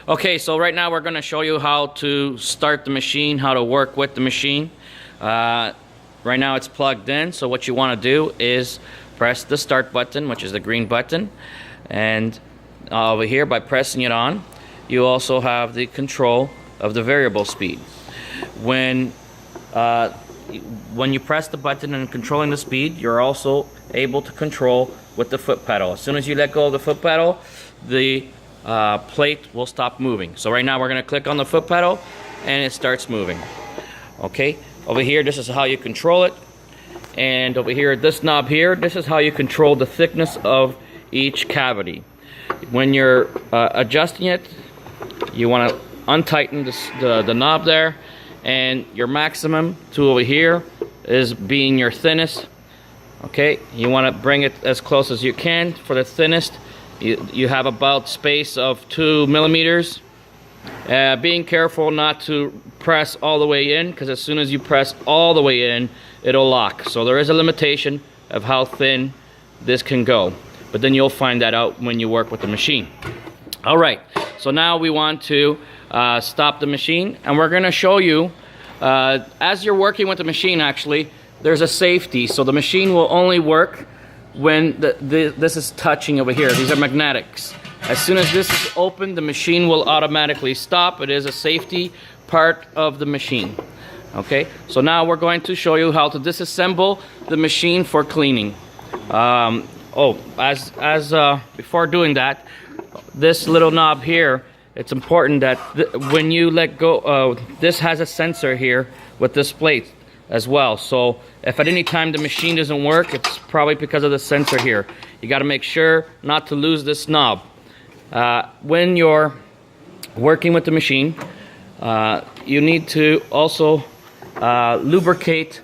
Okay, so right now we're going to show you how to start the machine, how to work with the machine. Right now it's plugged in, so what you want to do is press the start button, which is the green button, and over here by pressing it on, you also have the control of the variable speed. When you press the button and controlling the speed, you're also able to control with the foot pedal. As soon as you let go of the foot pedal, the plate will stop moving. So right now we're going to click on the foot pedal and it starts moving. Okay, over here this is how you control it, and over here this knob here, this is how you control the thickness of each cavity. When you're adjusting it, you want to untighten the knob there, and your maximum to over here is being your thinnest. Okay, you want to bring it as close as you can. For the thinnest, you have about space of 2 millimeters. Being careful not to press all the way in, because as soon as you press all the way in, it'll lock. So there is a limitation of how thin this can go, but then you'll find that out when you work with the machine. All right, so now we want to stop the machine, and we're going to show you as you're working with the machine, actually there's a safety. So the machine will only work when this is touching over here. These are magnetics. As soon as this is open, the machine will automatically stop. It is a safety part of the machine. Okay, so now we're going to show you how to disassemble the machine for cleaning. Before doing that, this little knob here, it's important that when you let go, this has a sensor here with this plate as well. So if at any time the machine doesn't work, it's probably because of the sensor here. You got to make sure not to lose this knob. When you're working with the machine, you need to also lubricate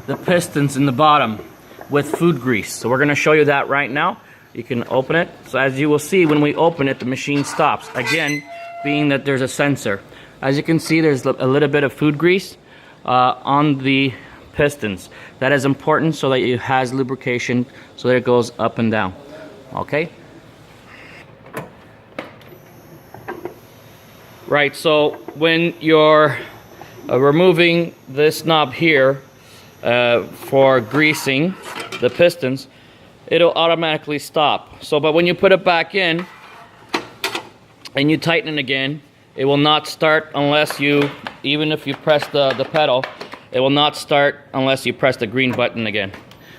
the pistons in the bottom with food grease. So we're going to show you that right now. You can open it. So as you will see, when we open it, the machine stops. Again, being that there's a sensor. As you can see, there's a little bit of food grease on the pistons. That is important so that it has lubrication, so that it goes up and down. Okay? Right, so when you're removing this knob here for greasing the pistons, it'll automatically stop. So, but when you put it back in and you tighten it again, it will not start unless you, even if you press the pedal, it will not start unless you press the green button again.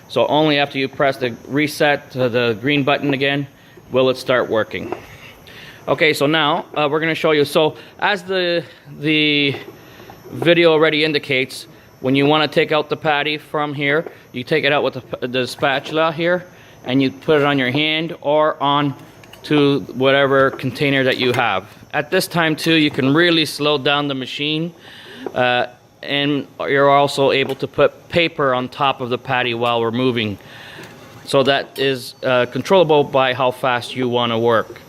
So only after you press the reset to the green button again will it start working. Okay, so now we're going to show you. So as the video already indicates, when you want to take out the patty from here, you take it out with the spatula here, and you put it on your hand or on to whatever container that you have. At this time too, you can really slow down the machine, and you're also able to put paper on top of the patty while we're moving. So that is controllable by how fast you want to work.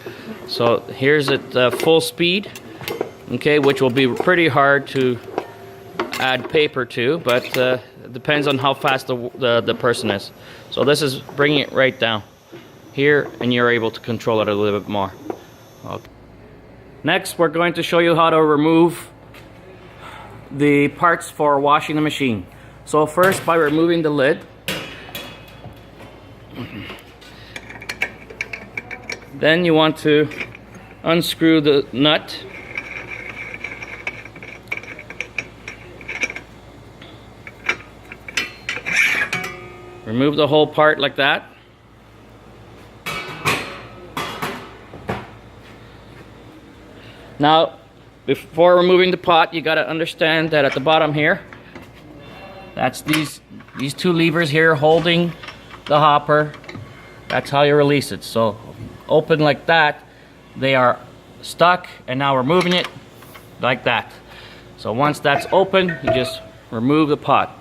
So here's at full speed, okay, which will be pretty hard to add paper to, but it depends on how fast the person is. So this is bringing it right down here, and you're able to control it a little bit more. Okay. Next, we're going to show you how to remove the parts for washing the machine. So first, by removing the lid, then you want to unscrew the nut. Remove the whole part like that. Now, before removing the pot, you got to understand that at the bottom here, that's these two levers here holding the hopper. That's how you release it. So open like that, they are stuck, and now we're moving it like that. So once that's open, you just remove the pot.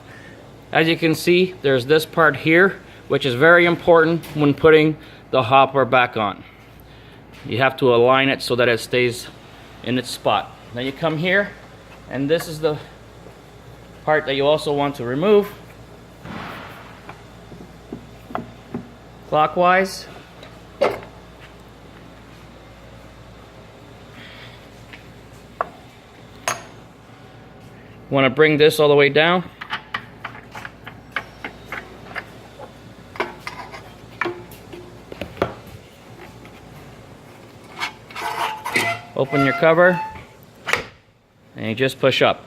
As you can see, there's this part here, which is very important when putting the hopper back on. You have to align it so that it stays in its spot. Then you come here, and this is the part that you also want to remove. Clockwise. want to bring this all the way down. Open your cover and you just push up.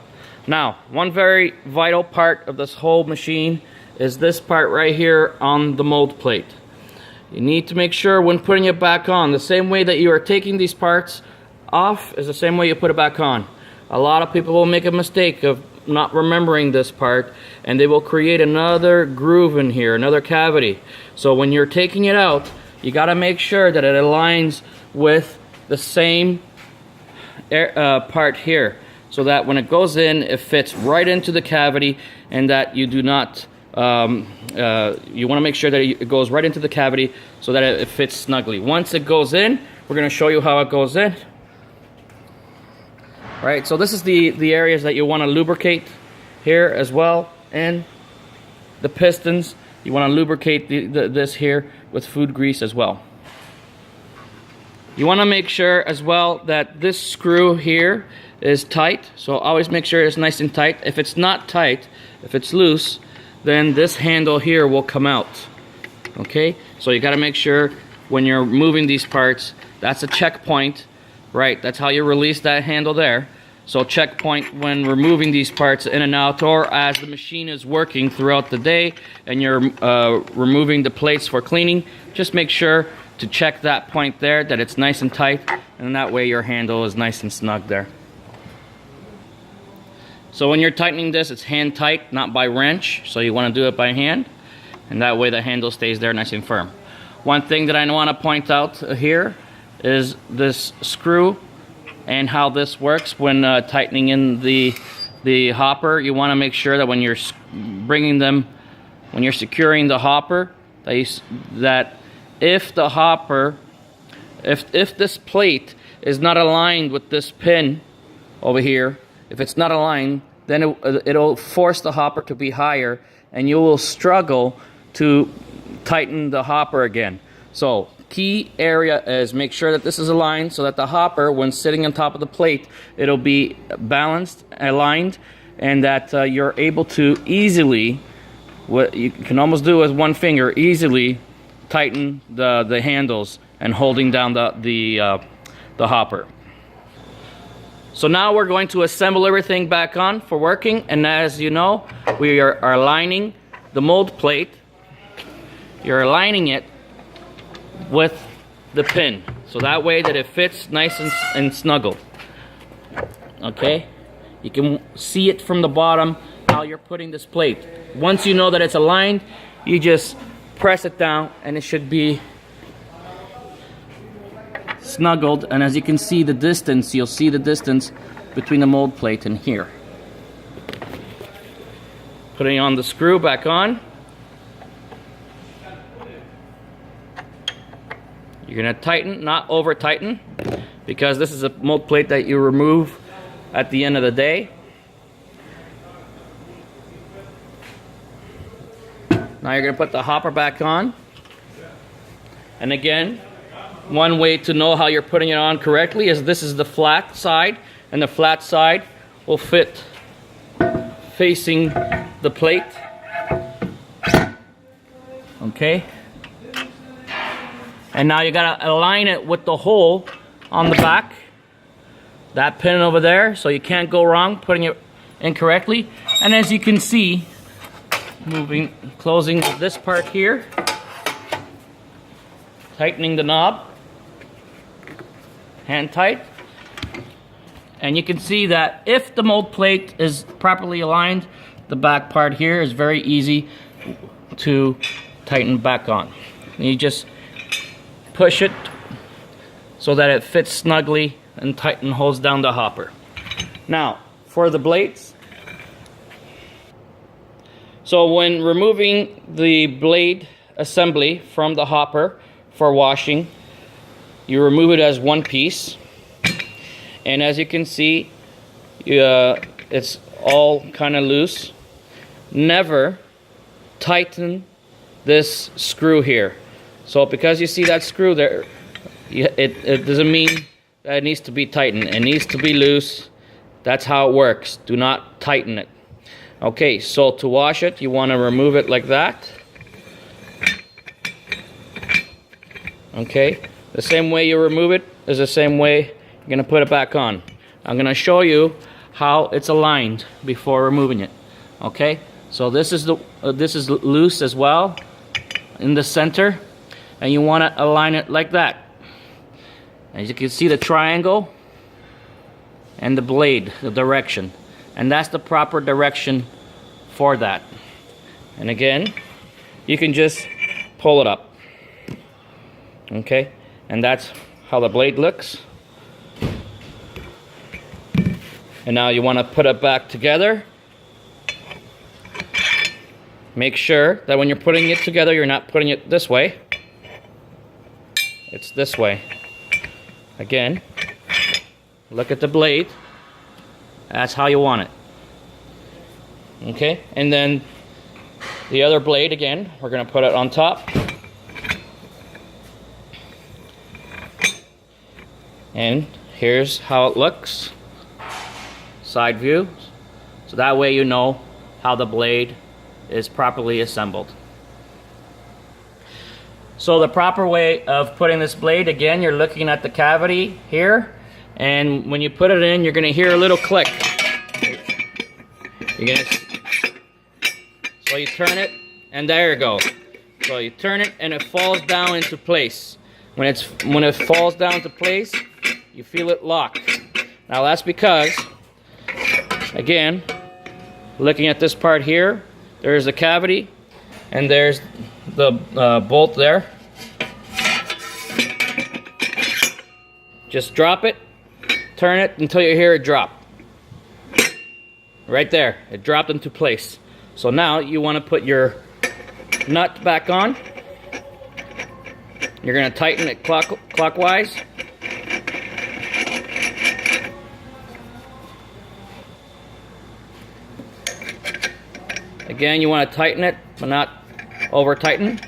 Now, one very vital part of this whole machine is this part right here on the mold plate. You need to make sure when putting it back on, the same way that you are taking these parts off is the same way you put it back on. A lot of people will make a mistake of not remembering this part, and they will create another groove in here, another cavity. So when you're taking it out, you got to make sure that it aligns with the same part here, so that when it goes in, it fits right into the cavity, and that you do not you want to make sure that it goes right into the cavity so that it fits snugly. Once it goes in, we're going to show you how it goes in. Right, so this is the areas that you want to lubricate here as well, and the pistons. You want to lubricate this here with food grease as well. You want to make sure as well that this screw here is tight, so always make sure it's nice and tight. If it's not tight, if it's loose, then this handle here will come out. Okay, so you got to make sure when you're moving these parts, that's a checkpoint, right? That's how you release that handle there. So checkpoint when removing these parts in and out, or as the machine is working throughout the day and you're removing the plates for cleaning, just make sure to check that point there, that it's nice and tight, and that way your handle is nice and snug there. So when you're tightening this, it's hand tight, not by wrench, so you want to do it by hand, and that way the handle stays there nice and firm. One thing that I want to point out here is this screw and how this works when tightening in the hopper. You want to make sure that when you're bringing them, when you're securing the hopper, that if the hopper, if this plate is not aligned with this pin over here, if it's not aligned, then it'll force the hopper to be higher, and you will struggle to tighten the hopper again. So key area is make sure that this is aligned so that the hopper, when sitting on top of the plate, it'll be balanced, aligned, and that you're able to easily, what you can almost do with one finger, easily tighten the handles and holding down the hopper. So now we're going to assemble everything back on for working, and as you know, we are aligning the mold plate. You're aligning it with the pin, so that way that it fits nice and snuggled. Okay, you can see it from the bottom how you're putting this plate. Once you know that it's aligned, you just press it down and it should be snuggled. And as you can see the distance, you'll see the distance between the mold plate and here. Putting on the screw back on. You're going to tighten, not over tighten, because this is a mold plate that you remove at the end of the day. Now you're going to put the hopper back on. And again, one way to know how you're putting it on correctly is this is the flat side, and the flat side will fit facing the plate. Okay. And now you gotta align it with the hole on the back, that pin over there, so you can't go wrong putting it incorrectly. And as you can see, closing this part here, tightening the knob, hand tight, and you can see that if the mold plate is properly aligned, the back part here is very easy to tighten back on. And you just push it so that it fits snugly and tight and holds down the hopper. Now for the blades. So when removing the blade assembly from the hopper for washing, you remove it as one piece, and as you can see, it's all kind of loose. Never tighten this screw here. So because you see that screw there, it doesn't mean that it needs to be tightened. It needs to be loose. That's how it works. Do not tighten it. Okay, so to wash it, you want to remove it like that. Okay, the same way you remove it is the same way you're going to put it back on. I'm going to show you how it's aligned before removing it. Okay, so this is loose as well in the center, and you want to align it like that. As you can see, the triangle and the blade, the direction, and that's the proper direction for that. And again, you can just pull it up. Okay, and that's how the blade looks. And now you want to put it back together. Make sure that when you're putting it together, you're not putting it this way. It's this way. Again, look at the blade. That's how you want it. Okay, and then the other blade, again, we're going to put it on top. And here's how it looks, side view. So that way you know how the blade is properly assembled. So the proper way of putting this blade, again, you're looking at the cavity here, and when you put it in, you're going to hear a little click. So you turn it, and there you go. So you turn it, and it falls down into place. When it falls down into place, you feel it lock. Now that's because, again, looking at this part here, there's a cavity and there's the bolt there. Just drop it, turn it until you hear it drop. Right there, it dropped into place. So now you want to put your nut back on. You're going to tighten it clockwise. Again, you want to tighten it, but not over tighten.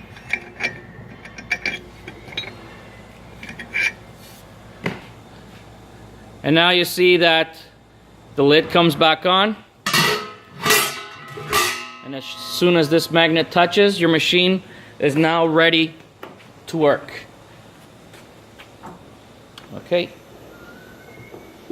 And now you see that the lid comes back on. And as soon as this magnet touches, your machine is now ready to work. Okay.